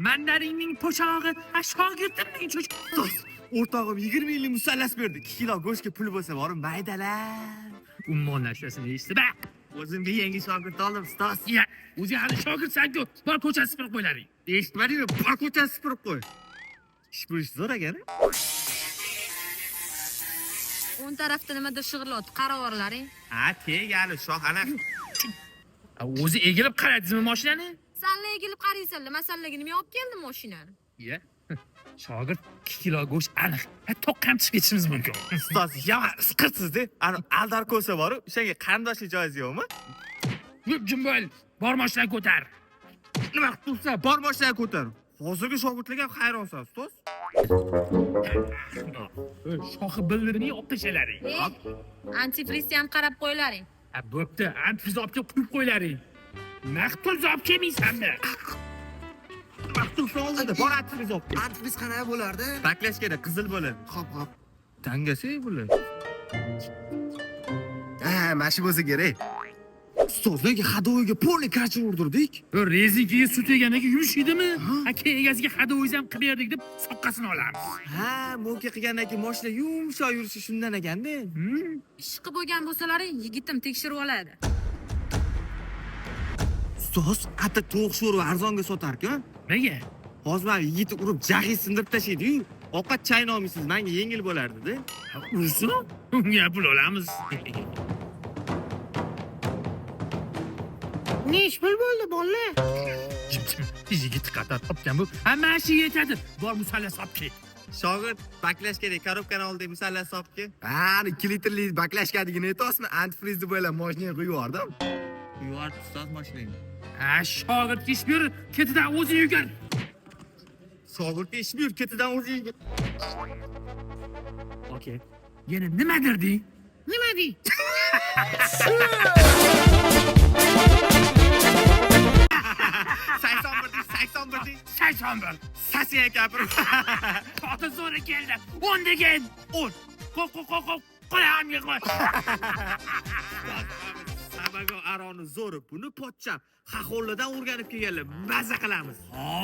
Mandarinning po'chog'i, shogirdimning cho'chog'i. O'rtog'im 20 yillik musallas berdi. 2 kilo go'shtga pul bo'lsa, borib maydalar. Ummonlashasini eshitib, O'zimga yangi shogird oldim, ustoz. ya, o'zing hali shogirdsan-ku, bor ko'chani supurib qo'ylaring. Eshitmadingmi? Bor ko'chani supurib qo'y. Ish bu ish zo'r ekan. O'ng tarafda nimadir shig'illayapti, qaravorlaring. Ha, tegadi shoxana. O'zi egilib qaradingizmi mashinani? Sanlar egilib qaraysanlar, masalaga nima olib kelding mashinani? Ya. Shogird 2 kilo go'sht aniq. To'q ham chiqib ketishimiz mumkin. Ustoz, yama isqirsiz-da. Ana aldar ko'sa boru, o'shanga qarindoshlik joyiz yo'qmi? Yurib jim bo'l. Bor mashinani ko'tar. Nima qilsa, bor mashinani ko'tar. Hozirgi shogirdlarga ham hayronsan, ustoz. Shoxi bildirini olib tashlaring. Antifrizga ham qarab qo'ylaring. Bo'pti, antifriz olib kelib quyib qo'ylaring. Naqd pul olib kelmaysanmi? Maqtul soldi, bor antifriz olib. Antifriz qanaqa bo'lardi? Baklashganda qizil bo'ladi. Hop. Tangasi bo'ladi. Mana shu bo'lsa kerak. Ustoz, nega hadoviga polni karchi urdirdik? Rezinkaga sut yegandan keyin yumishaydimi? Keyin egasiga hadovingiz ham qilib berdik deb soqqasini olamiz. Ha, mo'ka qilgandan keyin mashina yumshoq yurishi shundan ekanda. Ishqi bo'lgan bo'lsalaring, yigitim tekshirib oladi. Ustoz, qatta to'q sho'rva arzonga sotar-ku. Nega? Hozir men yigitni urib jahiy sindirib tashlaydi-yu. Ovqat chayn olmaysiz, menga yengil bo'lardi-da. Ursin, unga pul olamiz. Ne ish pul bo'ldi, bolalar? Yigit qatar topgan bu. Hamma ishi yetadi. Bor musallas olib kel. Shogird, baklash kerak, korobkani oldi, musallas olib kel. Ha, 2 litrlik baklashkadigini aytasizmi? Antifrizni bo'ylab mashinaga qo'yib yubordim. Yuvardi ustoz mashinani. Shogirdga ish ber, ketidan o'zi yugar. Shogirdga ish buyur, ketidan o'zi yigit. Okey. Yana nima derding? Nima deng? 81. Sasiya gapirib. Ota zo'ra keldi. 10 degan. 10. Qo'y. Qo'yamga qo'y. Sabago aroni zo'ri buni pochcham Xaxolladan o'rganib kelganlar. Maza qilamiz.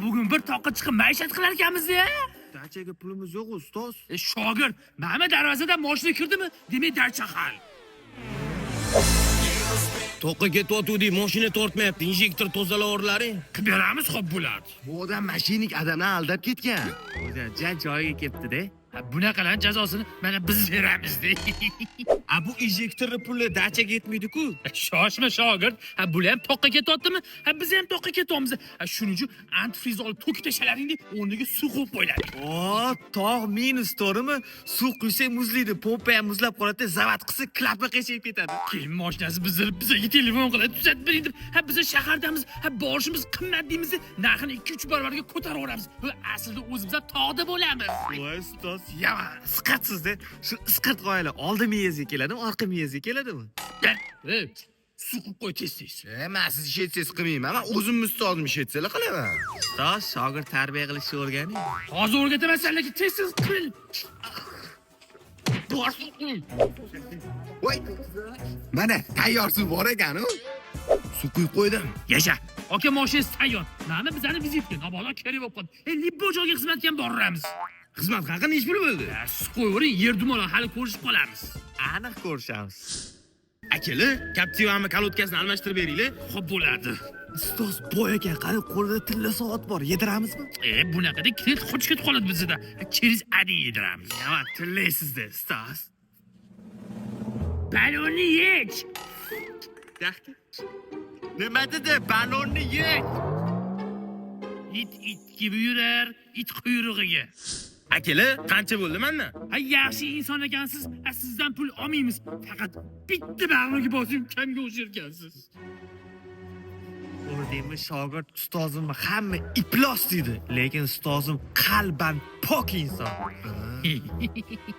Bugun bir toqqa chiqib maishat qilar ekanmiz-ya. Dachaga pulimiz yo'q, ustoz. Shogird, mana darvozadan mashina kirdimi? Demak, darcha hal. To'qqa ketyapti, mashina tortmayapti. Injektor tozalavorlaring. Qilib beramiz, xo'p bo'ladi. Bu odam mashinik odamni aldab ketgan. O'zi jan joyiga kelibdi-da. Bunaqalar jazosini mana biz beramiz-da. Bu injektorni puli dachaga yetmaydi-ku. Shoshma shogird. Bular ham toqqa ketyaptimi? Biz ham toqqa ketyapmiz. Shuning uchun antifriz olib to'kib tashlaring deb o'rniga suv qo'yib qo'yiladi. Tog' minus to'g'rimi? Suv quysa muzlaydi, pompa ham muzlab qoladi, zavat qilsa klapi qiyshayib ketadi. Keyin mashinasi bizga telefon qiladi, tuzatib bering deb. Biz shahardamiz, borishimiz qimmat deymiz, narxini 2-3 barobarga ko'taraveramiz. Aslida o'zimiz tog'da bo'lamiz. Voy ustoz, yama isqatsiz-da. Shu isqat g'oyalar oldi miyangizga keladimi, orqa miyangizga keladimi? Suv qo'yib qo'y tez-tez. Men siz ish etsangiz qilmayman. Men o'zimni ustozim ish etsalar qilaman. Ustoz, shogird tarbiya qilishni o'rganing. Hozir o'rgataman lekin tez-tez qil. Voy. Mana tayyor suv bor ekan-ku. Suv quyib qo'ydim. Yasha. Aka mashinasi tayyor. Mana bizani vizitka. Nabalo kerak bo'lib qoldi. Libbo joyga xizmatga ham boramiz. Xizmat haqida ish pul bo'ldi. Siz qo'yavering, yer dumalon hali ko'rishib qolamiz. Aniq ko'rishamiz. Akalar, Captiva'ni kalotkasini almashtirib beringlar. Xo'p bo'ladi. Ustoz, boy ekan, qani qo'lida tilla soat bor, yediramizmi? Bunaqada kredit qochib ketib qoladi bizda. Через один yediramiz. Nima tillaysiz-da, ustoz? Balonni yech. Yaxshi. Nima dedi? Balonni yech. It gibi yurar, it quyrug'iga. Akalar, qancha bo'ldi mendan? Yaxshi inson ekansiz, sizdan pul olmaymiz. Faqat bitta bag'riga bosib kamga o'shirgansiz. O'rdingmi shogird ustozimni hamma iflos deydi, lekin ustozim qalban pok inson.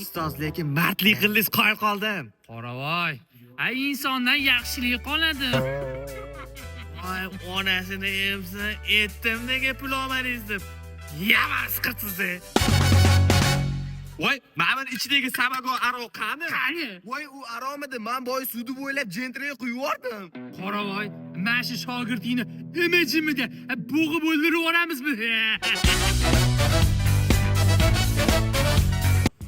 Ustoz, lekin mardlik qildingiz, qoyil qoldim. Qoravoy, insondan yaxshilik qoladi. Voy, onasini emsa, etdim nega pul olmadingiz deb. Yamas qilsiz-da. voy mana ichidagi sabago aro qani? Qani? Voy u aromidi, men boy sudi bo'ylab jentriga quyib yubordim. Qoravoy, mana shu shogirdingni imijimida bo'g'ib o'ldirib yuboramizmi?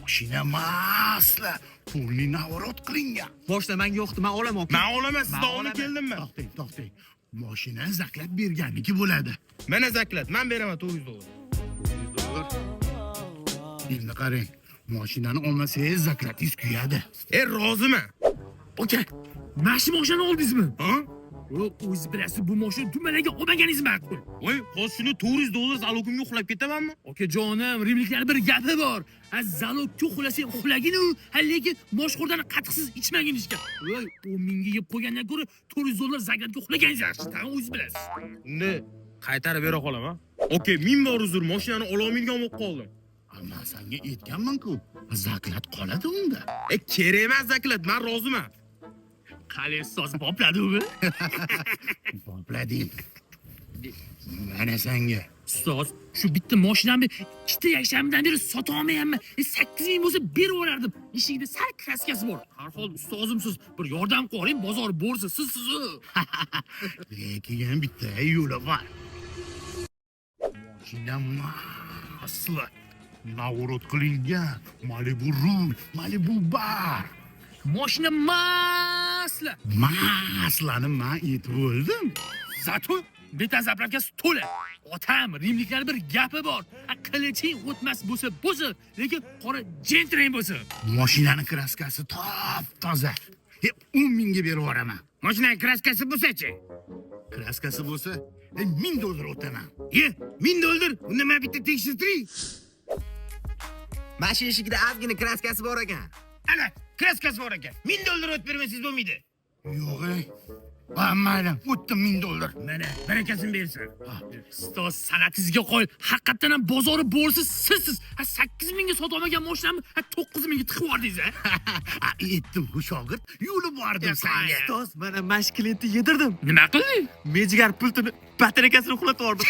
Mashina masla, pulni navorot qilingan. Boshda menga yo'qdi, men olaman. Men olaman, sizdan olib keldimmi? To'xtang. Mashina zaklab berganniki bo'ladi. Mana zaklat, men beraman $400. Endi qarang, mashinani olmasangiz zaklatingiz kuyadi. Roziman. Aka, mana shu mashinani oldingizmi? Ha? O'zingiz bilasiz, bu mashina dumalaga olmaganingiz ma'qul. Voy, hozir shuni $400 zalogimga uxlab ketamanmi? Okajonim, rimliklarda bir gapi bor. Zalogga uxlasang uxlagin-u, lekin moshxo'rdan qatiqsiz ichmagin ishga. Voy, u menga yeb qo'ygandan ko'ra $400 zakatga uxlaganingiz yaxshi, tag'in o'zingiz bilasiz. Unda qaytarib bera qolaman. Okay, ming bor uzr, mashinani ololmaydigan bo'lib qoldim. Men senga aytganman-ku, zaklat qoladi unda. Kerak emas zaklat, men roziman. Qale ustoz bopladimi? Boplading. Mana senga. Ustoz, shu bitta mashinamni ikkita yakshanbadan beri sota olmayapman. 8000 bo'lsa berib yuborardim. Eshigida sal kraskasi bor. Har xil ustozimsiz, bir yordam qiling, bozor borsa siz. Lekin bitta yo'li bor. Mashina masla, navorot qilingan. Malibu rul, Malibu bar. Mashina masla. Maslani men aytib bo'ldim. Zato bitta zapravkasi to'la. Otam rimliklar bir gapi bor. Qiliching o'tmas bo'lsa, lekin qora jentren bo'lsa. Mashinani kraskasi top-toza. 10 mingga berib yuboraman. Mashinaning kraskasi bo'lsa-chi? Kraskasi bo'lsa, $1000 o'taman. $1000. Unda men bitta tekshirtiring. Mashina eshigida ozgina kraskasi bor ekan. Ana, kraskasi bor ekan. $1000 o'tib bermasangiz bo'lmaydi. Yo'q. Mayli, o'tdi $1000. Mana barakasini bersin. Ustoz sanatingizga qo'y. Haqiqatan ham bozori borsa siz 8000 ga sota olmagan mashinamni 9000 ga tiqib yubordingiz a? Aytdim, bu shogird yo'li bordim senga. Ustoz, mana mash klientni yedirdim. Nima qilding? Mejigar pultini batareykasini uxlatib yubordim.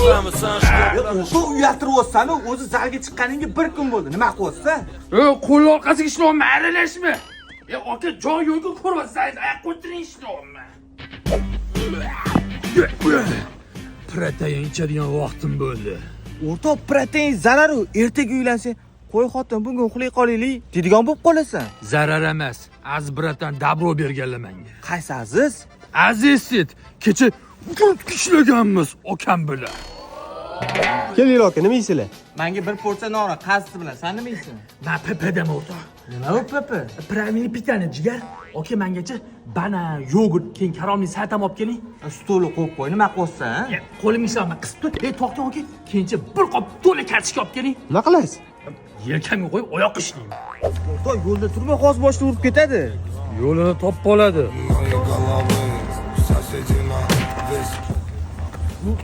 O'sha uyaltirib o'tsanu, o'zi zalga chiqqaningga 1 kun bo'ldi. Nima qilyapsan? Qo'l orqasiga ishlayapman, aralashma. Aka, joy yo'q-ku ko'ryapsiz, oyoq qo'ytiring ishlayapman. Protein ichadigan vaqtim bo'ldi. O'rtoq, protein zararu. Ertaga uylansang, qo'y xotin bugun uxlay qolaylik, deydigan bo'lib qolasan. Zarar emas. Azbratan dabro berganlar menga. Qaysi aziz? Azizit, kecha ishlaganmiz okam bilan. Keling aka, nima yeysizlar? Menga bir porsiya nora qazisi bilan. Sen nima yeysan? Men pepedan o'rtoq. Nima u pepe? Pravili pitani jigar. Oka mengacha banan, yogurt, keyin karamli satam olib keling. Stolni qo'yib qo'y, nima qilyapsan? Qo'limni ishlaman, qisib tut. To'xta oka. Keyincha bir qop to'la kartoshka olib keling. Nima qilasiz? Yelkamga qo'yib oyoq ishlayman. O'rtoq, yo'lda turmay g'oz boshni urib ketadi. Yo'lini topib oladi.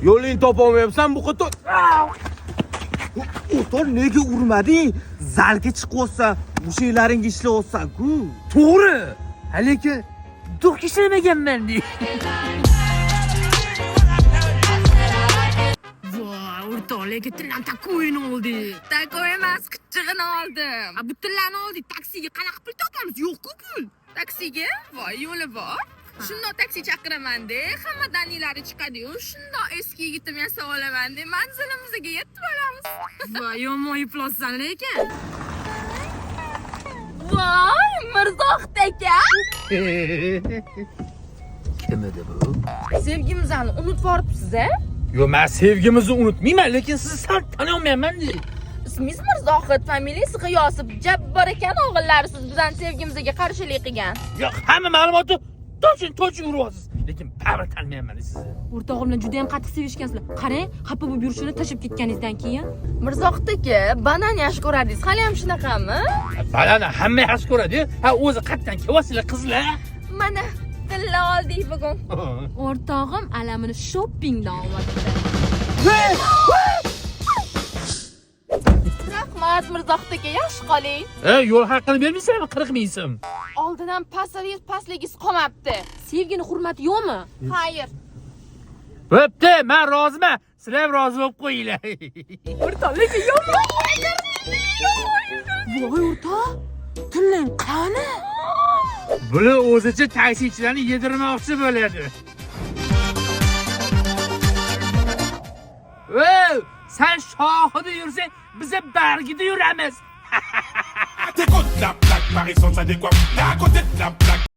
Yo'lingni topolmayapsan, bu qo'to. O'rtoq, nega urmading? Zalga chiqyapsan, mushaklaringga ishlayapsan-ku. To'g'ri. Lekin do'q ishlamaganman de. Voy, o'rtoq, lekin tillam takoyini oldi. Takoy emas, qichig'ini oldim. Bu tillarni oldik, taksiga qanaqa pul topamiz? Yo'q-ku pul. Taksiga? Voy, yo'li bor. Shundoq taksi chaqiraman-de, hammadan ilari chiqadi-yu, shundoq eski yigitim yasab olaman-de, manzilimizga yetib olamiz. Voy, yomon yuplosan lekin. Voy, Mirzohid aka. Kim edi bu? Sevgimizni unutib yoribsiz-a? Yo, men sevgimizni unutmayman, lekin sizni sal taniyolmayman-de. Ismingiz Mirzohid, familiyangiz G'iyosov. Jabbar ekan o'g'illari siz bizdan sevgimizga qarshilik qilgan. Yo'q, hamma ma'lumotni to'chin uryapsiz. Lekin baribir tanimayman sizni. O'rtog'im bilan juda ham qattiq sevishgansizlar. Qarang, xafa bo'lib yurishini tashib ketganingizdan keyin. Mirzohid aka, banan yaxshi ko'radingiz. Hali ham shunaqami? Balani hamma yaxshi ko'radi. O'zi qatdan kelyapsizlar qizlar. Mana tilla oldik bugun. O'rtog'im alamini shoppingdan olmoqda. Rahmat Mirzohid aka, yaxshi qoling. Yo'l haqini bermaysanmi? 40 ming so'm. Oldindan pastligingiz qolmabdi. Sevgini hurmati yo'qmi? Xayr. bo'pti, men roziman. Sizlar ham rozi bo'lib qo'yinglar. O'rta, lekin yomon. Voy o'rta, tillang qani? Bular o'zicha taksichilarni yedirmoqchi bo'ladi. Voy, sen shohida yursang, biz bargida yuramiz. T'écoutes la plaque, Marie sans adéquat. T'es à côté de la plaque.